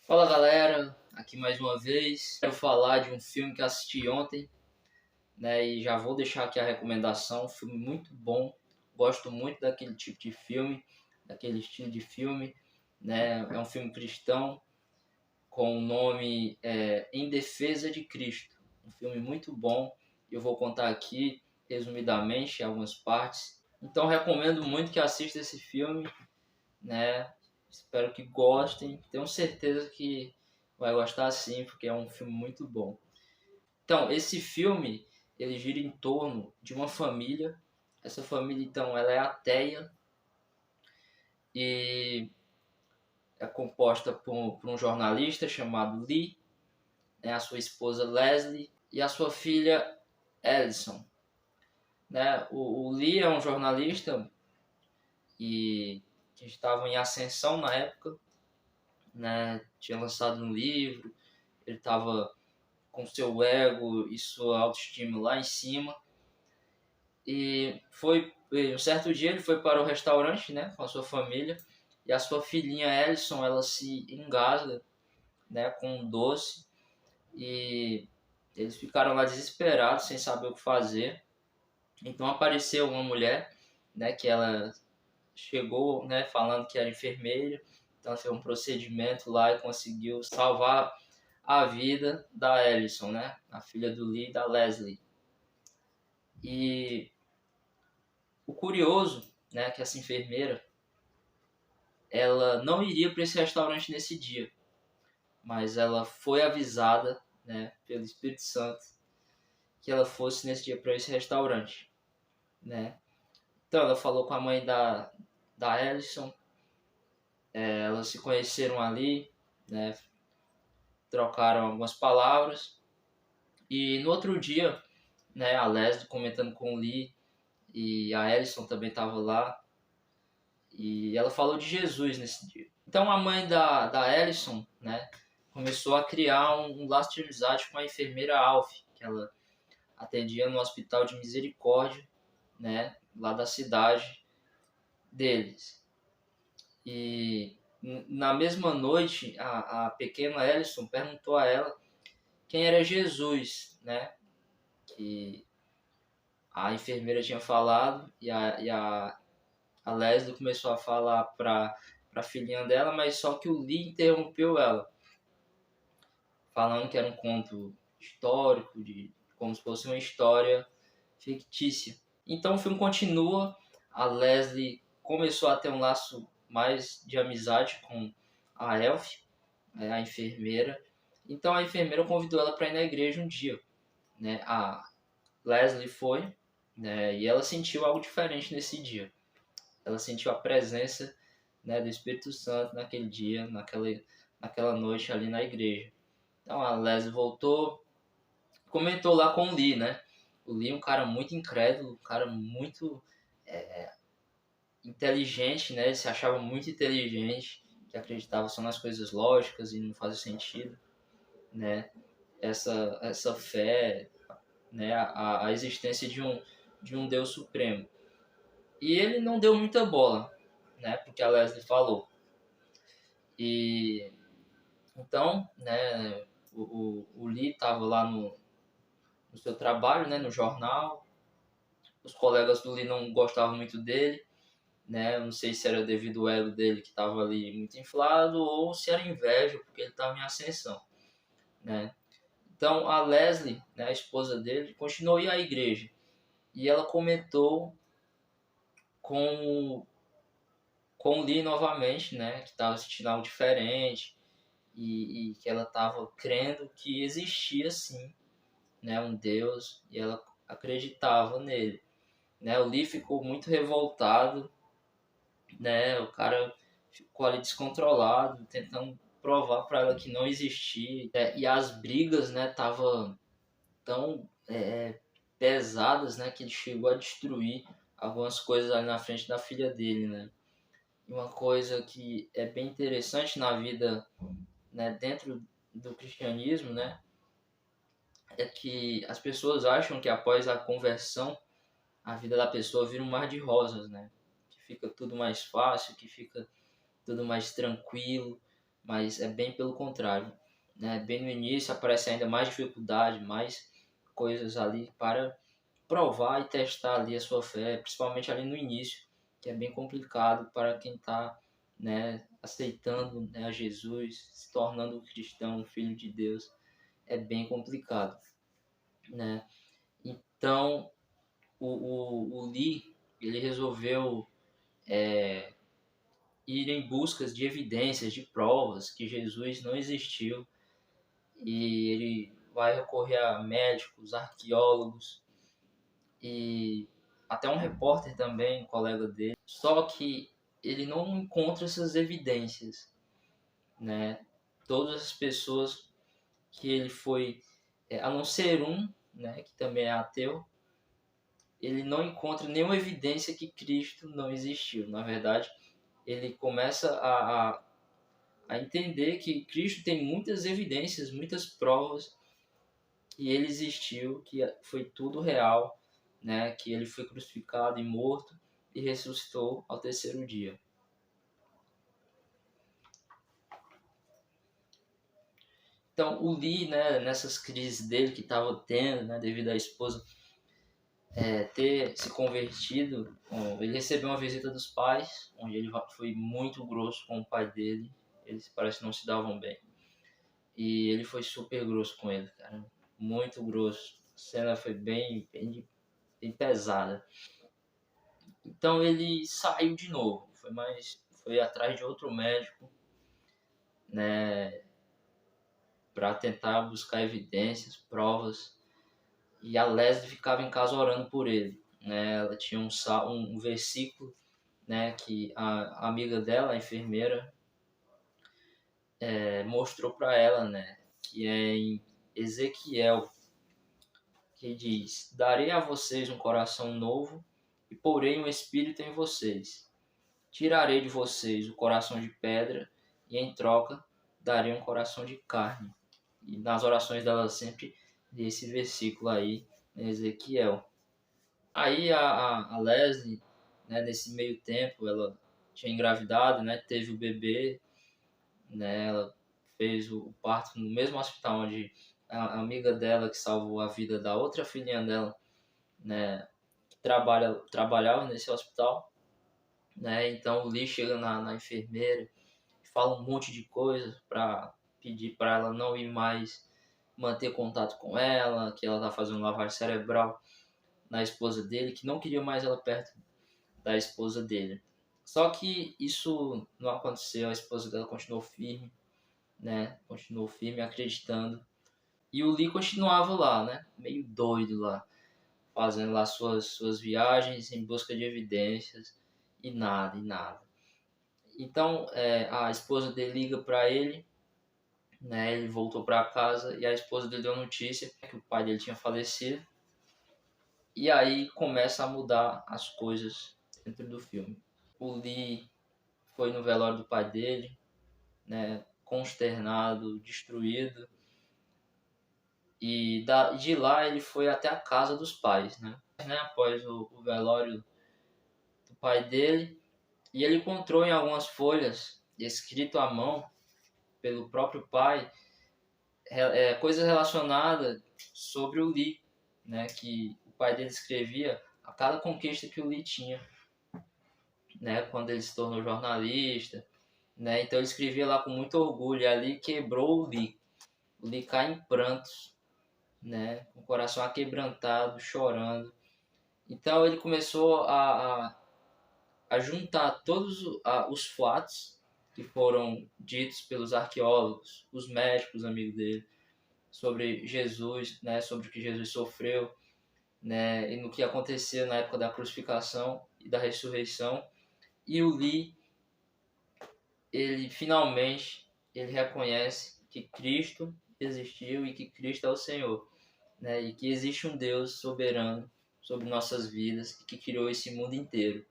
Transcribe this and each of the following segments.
Fala galera, aqui mais uma vez. Quero falar de um filme que assisti ontem, né? E já vou deixar aqui a recomendação. Um filme muito bom. Gosto muito daquele tipo de filme, daquele estilo de filme, né? É um filme cristão com o nome Em Defesa de Cristo. Um filme muito bom. Eu vou contar aqui resumidamente algumas partes. Então recomendo muito que assista esse filme, né? Espero que gostem. Tenho certeza que vai gostar sim, porque é um filme muito bom. Então, esse filme, ele gira em torno de uma família. Essa família, então, ela é ateia e é composta por um jornalista chamado Lee, né, a sua esposa Leslie e a sua filha Alison. Né? O Lee é um jornalista e que estava em ascensão na época, né? Tinha lançado um livro, ele estava com seu ego e sua autoestima lá em cima. E um certo dia ele foi para o restaurante, né, com a sua família, e a sua filhinha Ellison, ela se engasga, né, com um doce, e eles ficaram lá desesperados, sem saber o que fazer. Então apareceu uma mulher, né, que ela chegou, né, falando que era enfermeira. Então ela fez um procedimento lá e conseguiu salvar a vida da Ellison, né, a filha do Lee e da Leslie. E o curioso, né, que essa enfermeira, ela não iria para esse restaurante nesse dia, mas ela foi avisada, né, pelo Espírito Santo que ela fosse nesse dia para esse restaurante, né? Então ela falou com a mãe da Alison, elas se conheceram ali, né? Trocaram algumas palavras e no outro dia, né, a Leslie comentando com o Lee e a Alison também estava lá. E ela falou de Jesus nesse dia. Então a mãe da Alison, né, começou a criar um laço de amizade com a enfermeira Alf, que ela atendia no Hospital de Misericórdia, né, lá da cidade deles. E na mesma noite, a pequena Alison perguntou a ela quem era Jesus, né, que a enfermeira tinha falado, a Leslie começou a falar para a filhinha dela, mas só que o Lee interrompeu ela, falando que era um conto histórico, como se fosse uma história fictícia. Então o filme continua, a Leslie começou a ter um laço mais de amizade com a Elf, a enfermeira. Então a enfermeira convidou ela para ir na igreja um dia, né? A Leslie foi, né? E ela sentiu algo diferente nesse dia. Ela sentiu a presença, né, do Espírito Santo naquele dia, naquela noite ali na igreja. Então a Leslie voltou, comentou lá com o Lee, né? O Lee é um cara muito incrédulo, um cara muito inteligente, né? Ele se achava muito inteligente, que acreditava só nas coisas lógicas e não fazia sentido, né? Essa fé, né? A existência de um Deus supremo. E ele não deu muita bola, né? Porque a Leslie falou. E então, né? O Lee estava lá no seu trabalho, né? No jornal. Os colegas do Lee não gostavam muito dele, né? Não sei se era devido ao ego dele que estava ali muito inflado ou se era inveja porque ele estava em ascensão, né? Então a Leslie, né, a esposa dele, continuou a ir à igreja e ela comentou com o Lee novamente, né, que estava sentindo algo diferente e que ela estava crendo que existia sim, né, um Deus e ela acreditava nele, né? O Lee ficou muito revoltado, né? O cara ficou ali descontrolado, tentando provar para ela que não existia. E as brigas, né, tava tão pesadas, né, que ele chegou a destruir algumas coisas ali na frente da filha dele, né? E uma coisa que é bem interessante na vida, né, dentro do cristianismo, né, é que as pessoas acham que após a conversão a vida da pessoa vira um mar de rosas, né? Que fica tudo mais fácil, que fica tudo mais tranquilo, mas é bem pelo contrário, né? Bem no início aparece ainda mais dificuldade, mais coisas ali para provar e testar ali a sua fé, principalmente ali no início, que é bem complicado para quem está, né, aceitando, né, a Jesus, se tornando um cristão, um filho de Deus, é bem complicado, né? Então o Lee, ele resolveu ir em busca de evidências, de provas que Jesus não existiu, e ele vai recorrer a médicos, arqueólogos e até um repórter também, um colega dele. Só que ele não encontra essas evidências, né? Todas as pessoas que ele foi, a não ser um, né, que também é ateu, ele não encontra nenhuma evidência que Cristo não existiu. Na verdade, ele começa a entender que Cristo tem muitas evidências, muitas provas que ele existiu, que foi tudo real, né? Que ele foi crucificado e morto e ressuscitou ao terceiro dia. Então, o Lee, né, nessas crises dele que estava tendo, né, devido à esposa ter se convertido, ele recebeu uma visita dos pais, onde ele foi muito grosso com o pai dele. Eles parece que não se davam bem. E ele foi super grosso com ele, cara. Muito grosso. A cena foi bem pesada. Então ele saiu de novo. Foi atrás de outro médico, né, para tentar buscar evidências, provas. E a Leslie ficava em casa orando por ele, né? Ela tinha um versículo, né, que a amiga dela, a enfermeira, mostrou para ela, né, que é em Ezequiel, que diz: Darei a vocês um coração novo e porei um espírito em vocês. Tirarei de vocês o coração de pedra e em troca darei um coração de carne. E nas orações dela sempre li esse versículo aí, em Ezequiel. Aí a Leslie, né, nesse meio tempo, ela tinha engravidado, né, teve o bebê, né, ela fez o parto no mesmo hospital onde a amiga dela que salvou a vida da outra filhinha dela, né, que trabalhava nesse hospital, né, então o Lee chega na enfermeira, fala um monte de coisa para pedir para ela não ir mais manter contato com ela, que ela tá fazendo lavagem cerebral na esposa dele, que não queria mais ela perto da esposa dele. Só que isso não aconteceu, a esposa dela continuou firme, né? Continuou firme, acreditando. E o Lee continuava lá, né? Meio doido lá, fazendo lá suas viagens em busca de evidências e nada. Então a esposa dele liga para ele, né? Ele voltou para casa e a esposa dele deu notícia que o pai dele tinha falecido. E aí começa a mudar as coisas dentro do filme. O Lee foi no velório do pai dele, né, consternado, destruído. E de lá ele foi até a casa dos pais, né? Após o velório do pai dele, e ele encontrou em algumas folhas, escrito à mão pelo próprio pai, coisas relacionadas sobre o Lee, né? Que o pai dele escrevia a cada conquista que o Lee tinha, né? Quando ele se tornou jornalista, né? Então ele escrevia lá com muito orgulho, e ali quebrou o Lee. O Lee cai em prantos, né? Com o coração aquebrantado, chorando. Então ele começou a juntar todos os fatos que foram ditos pelos arqueólogos, os médicos amigos dele, sobre Jesus, né? Sobre o que Jesus sofreu, né? E no que aconteceu na época da crucificação e da ressurreição. E o Lee, ele finalmente ele reconhece que Cristo existiu e que Cristo é o Senhor, né? E que existe um Deus soberano sobre nossas vidas e que criou esse mundo inteiro.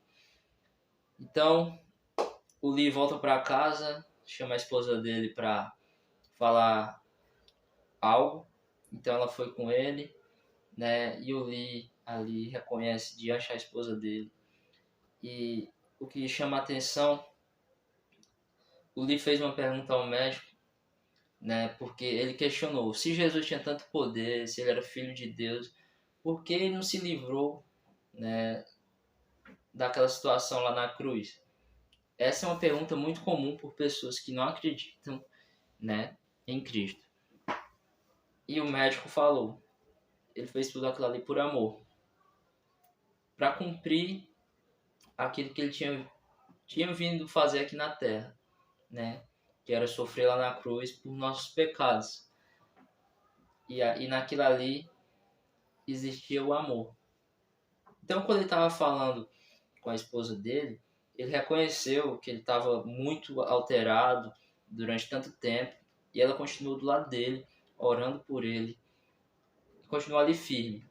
Então, o Lee volta para casa, chama a esposa dele para falar algo. Então ela foi com ele, né? E o Lee ali reconhece diante a esposa dele. E o que chama a atenção o Lee fez uma pergunta ao médico, né? Porque ele questionou se Jesus tinha tanto poder, se ele era filho de Deus, por que ele não se livrou, né, daquela situação lá na cruz? Essa é uma pergunta muito comum por pessoas que não acreditam, né, em Cristo. E o médico falou, ele fez tudo aquilo ali por amor, para cumprir aquilo que ele tinha vindo fazer aqui na Terra, né? Que era sofrer lá na cruz por nossos pecados. E naquilo ali existia o amor. Então, quando ele estava falando com a esposa dele, ele reconheceu que ele estava muito alterado durante tanto tempo e ela continuou do lado dele, orando por ele, e continuou ali firme.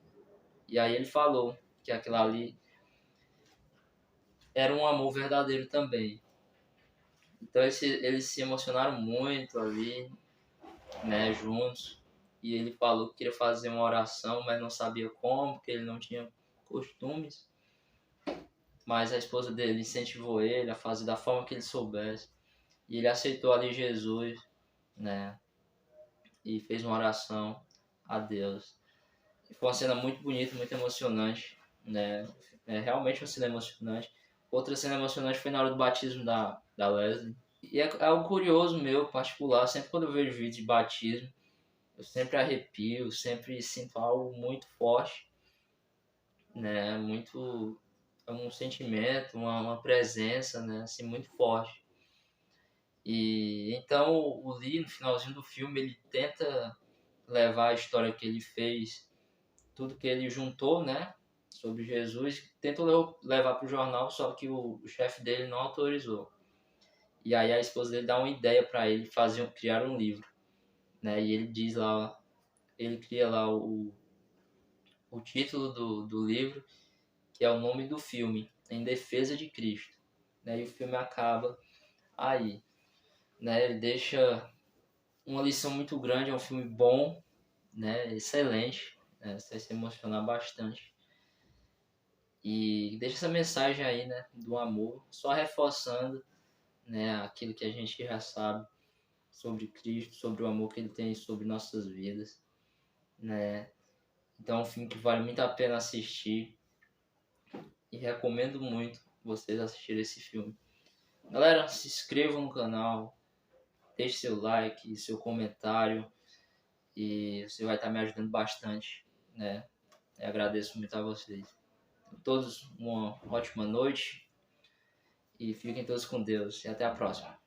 E aí ele falou que aquilo ali era um amor verdadeiro também. Então eles se emocionaram muito ali, né, juntos. E ele falou que queria fazer uma oração, mas não sabia como, porque ele não tinha costumes. Mas a esposa dele incentivou ele a fazer da forma que ele soubesse. E ele aceitou ali Jesus, né? E fez uma oração a Deus. E foi uma cena muito bonita, muito emocionante, né? É realmente uma cena emocionante. Outra cena emocionante foi na hora do batismo da Leslie. E é algo curioso meu, particular, sempre quando eu vejo vídeos de batismo, eu sempre arrepio, sempre sinto algo muito forte, né? Muito, um sentimento, uma presença, né? Assim, muito forte. E então o Lee, no finalzinho do filme, ele tenta levar a história que ele fez, tudo que ele juntou, né? Sobre Jesus, tenta levar para o jornal, só que o chefe dele não autorizou. E aí a esposa dele dá uma ideia para ele criar um livro, né? E ele diz lá, ele cria lá o título do livro, que é o nome do filme, Em Defesa de Cristo, né? E o filme acaba aí, né? Ele deixa uma lição muito grande, é um filme bom, né? Excelente, né? Você vai se emocionar bastante. E deixa essa mensagem aí, né? Do amor, só reforçando, né? Aquilo que a gente já sabe sobre Cristo, sobre o amor que Ele tem sobre nossas vidas, né? Então é um filme que vale muito a pena assistir e recomendo muito vocês assistirem esse filme. Galera, se inscrevam no canal, deixe seu like, seu comentário e você vai estar me ajudando bastante, né? Eu agradeço muito a vocês. Todos uma ótima noite e fiquem todos com Deus e até a próxima.